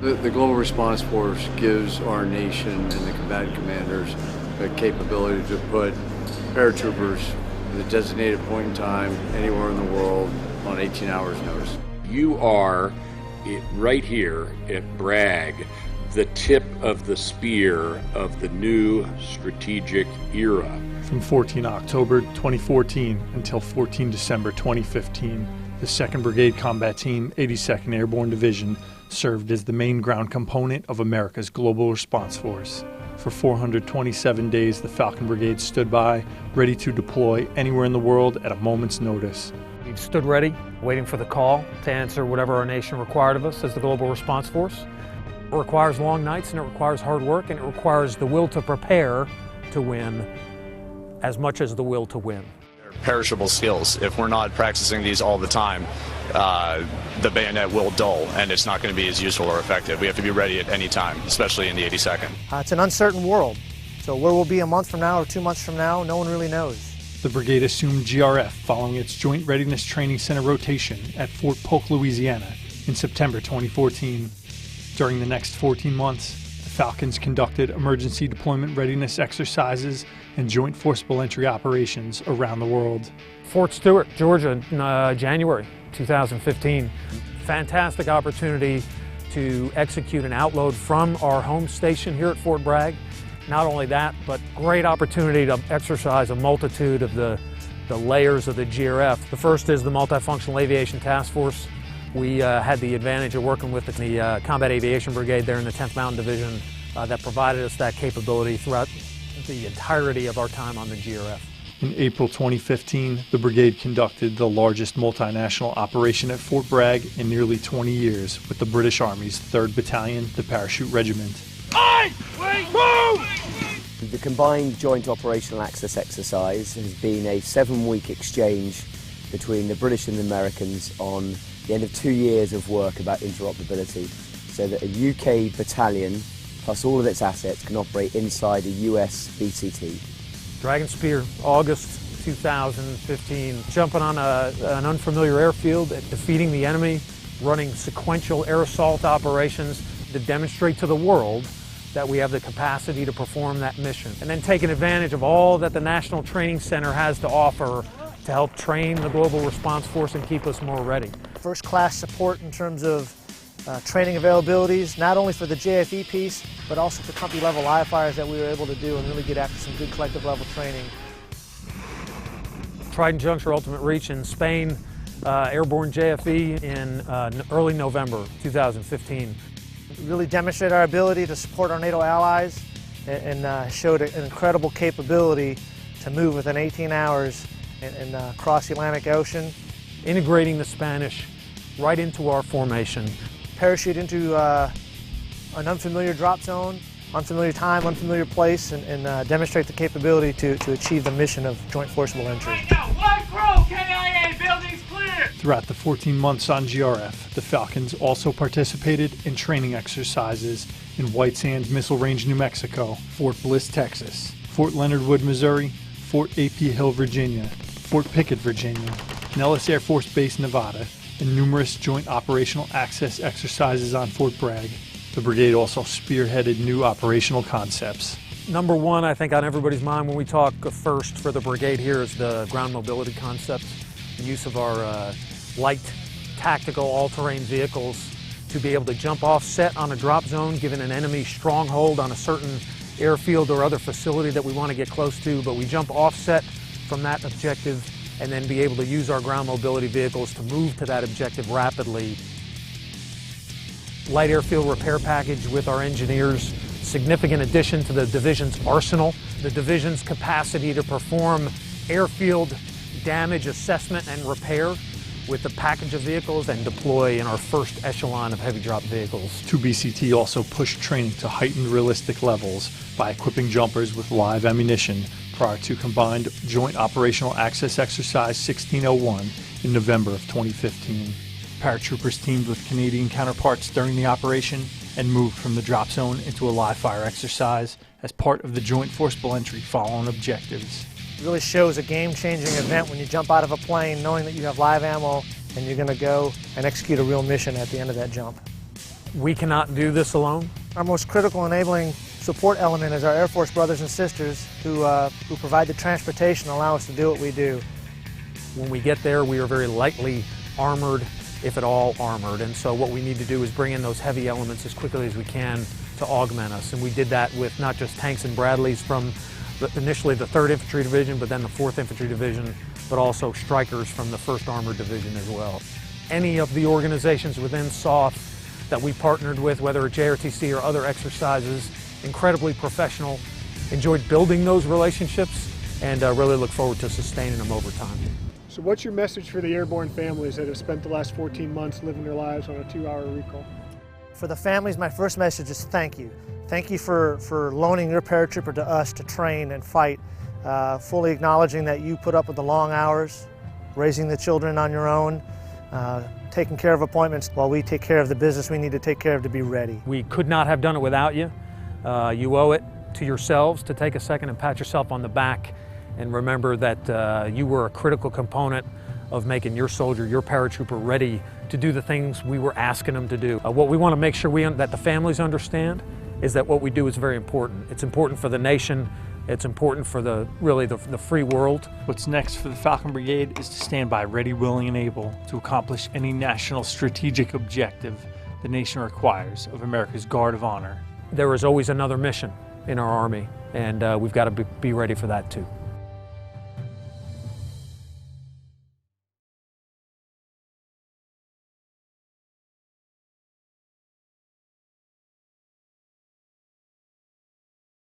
The Global Response Force gives our nation and the combatant commanders the capability to put paratroopers at a designated point in time anywhere in the world on 18 hours notice. You are right here at Bragg, the tip of the spear of the new strategic era. From 14 October 2014 until 14 December 2015, the 2nd Brigade Combat Team, 82nd Airborne Division, served as the main ground component of America's Global Response Force. For 427 days, the Falcon Brigade stood by, ready to deploy anywhere in the world at a moment's notice. We stood ready, waiting for the call to answer whatever our nation required of us as the Global Response Force. It requires long nights, and it requires hard work, and it requires the will to prepare to win as much as the will to win. Perishable skills. If we're not practicing these all the time, the bayonet will dull, and it's not going to be as useful or effective. We have to be ready at any time, especially in the 82nd. It's an uncertain world, so where we'll be a month from now or 2 months from now, no one really knows. The brigade assumed GRF following its Joint Readiness Training Center rotation at Fort Polk, Louisiana in September 2014. During the next 14 months, the Falcons conducted emergency deployment readiness exercises and joint forcible entry operations around the world. Fort Stewart, Georgia, in January 2015. Fantastic opportunity to execute an outload from our home station here at Fort Bragg. Not only that, but great opportunity to exercise a multitude of the layers of the GRF. The first is the Multifunctional Aviation Task Force. We had the advantage of working with the Combat Aviation Brigade there in the 10th Mountain Division that provided us that capability throughout the entirety of our time on the GRF. In April 2015, the brigade conducted the largest multinational operation at Fort Bragg in nearly 20 years with the British Army's 3rd Battalion, the Parachute Regiment. The Combined Joint Operational Access Exercise has been a 7-week exchange between the British and the Americans on the end of 2 years of work about interoperability, so that a UK battalion plus all of its assets can operate inside a US BCT. Dragon Spear, August 2015, jumping on an unfamiliar airfield, defeating the enemy, running sequential air assault operations to demonstrate to the world that we have the capacity to perform that mission. And then taking advantage of all that the National Training Center has to offer to help train the Global Response Force and keep us more ready. First-class support in terms of training availabilities, not only for the JFE piece, but also for company-level live fires that we were able to do and really get after some good collective-level training. Trident Juncture Ultimate Reach in Spain, Airborne JFE in early November 2015. Really demonstrated our ability to support our NATO allies and showed an incredible capability to move within 18 hours and cross the Atlantic Ocean. Integrating the Spanish right into our formation. Parachute into an unfamiliar drop zone, unfamiliar time, unfamiliar place, and demonstrate the capability to achieve the mission of joint forcible entry. Right now, one crew, KIA, buildings clear! Throughout the 14 months on GRF, the Falcons also participated in training exercises in White Sands Missile Range, New Mexico, Fort Bliss, Texas, Fort Leonard Wood, Missouri, Fort A.P. Hill, Virginia, Fort Pickett, Virginia, Nellis Air Force Base, Nevada, and numerous joint operational access exercises on Fort Bragg. The brigade also spearheaded new operational concepts. Number one, I think on everybody's mind when we talk first for the brigade here is the ground mobility concept. The use of our light tactical all-terrain vehicles to be able to jump offset on a drop zone, given an enemy stronghold on a certain airfield or other facility that we want to get close to, but we jump offset from that objective and then be able to use our ground mobility vehicles to move to that objective rapidly. Light airfield repair package with our engineers, significant addition to the division's arsenal, the division's capacity to perform airfield damage assessment and repair with the package of vehicles and deploy in our first echelon of heavy drop vehicles. 2BCT also pushed training to heightened realistic levels by equipping jumpers with live ammunition prior to Combined Joint Operational Access Exercise 1601 in November of 2015. Paratroopers teamed with Canadian counterparts during the operation and moved from the drop zone into a live fire exercise as part of the joint forcible entry following objectives. It really shows a game-changing event when you jump out of a plane knowing that you have live ammo and you're going to go and execute a real mission at the end of that jump. We cannot do this alone. Our most critical enabling support element is our Air Force brothers and sisters who provide the transportation and allow us to do what we do. When we get there, we are very lightly armored, if at all armored, and so what we need to do is bring in those heavy elements as quickly as we can to augment us, and we did that with not just tanks and Bradleys from initially the 3rd Infantry Division, but then the 4th Infantry Division, but also Strykers from the 1st Armored Division as well. Any of the organizations within SOF that we partnered with, whether at JRTC or other exercises, incredibly professional, enjoyed building those relationships, and really look forward to sustaining them over time. So what's your message for the airborne families that have spent the last 14 months living their lives on a 2-hour recall? For the families, my first message is thank you. Thank you for loaning your paratrooper to us to train and fight, fully acknowledging that you put up with the long hours, raising the children on your own, taking care of appointments while we take care of the business we need to take care of to be ready. We could not have done it without you. You owe it to yourselves to take a second and pat yourself on the back and remember that you were a critical component of making your soldier, your paratrooper, ready to do the things we were asking them to do. What we want to make sure that the families understand is that what we do is very important. It's important for the nation. It's important for the free world. What's next for the Falcon Brigade is to stand by ready, willing, and able to accomplish any national strategic objective the nation requires of America's Guard of Honor. There is always another mission in our Army, and we've got to be ready for that too.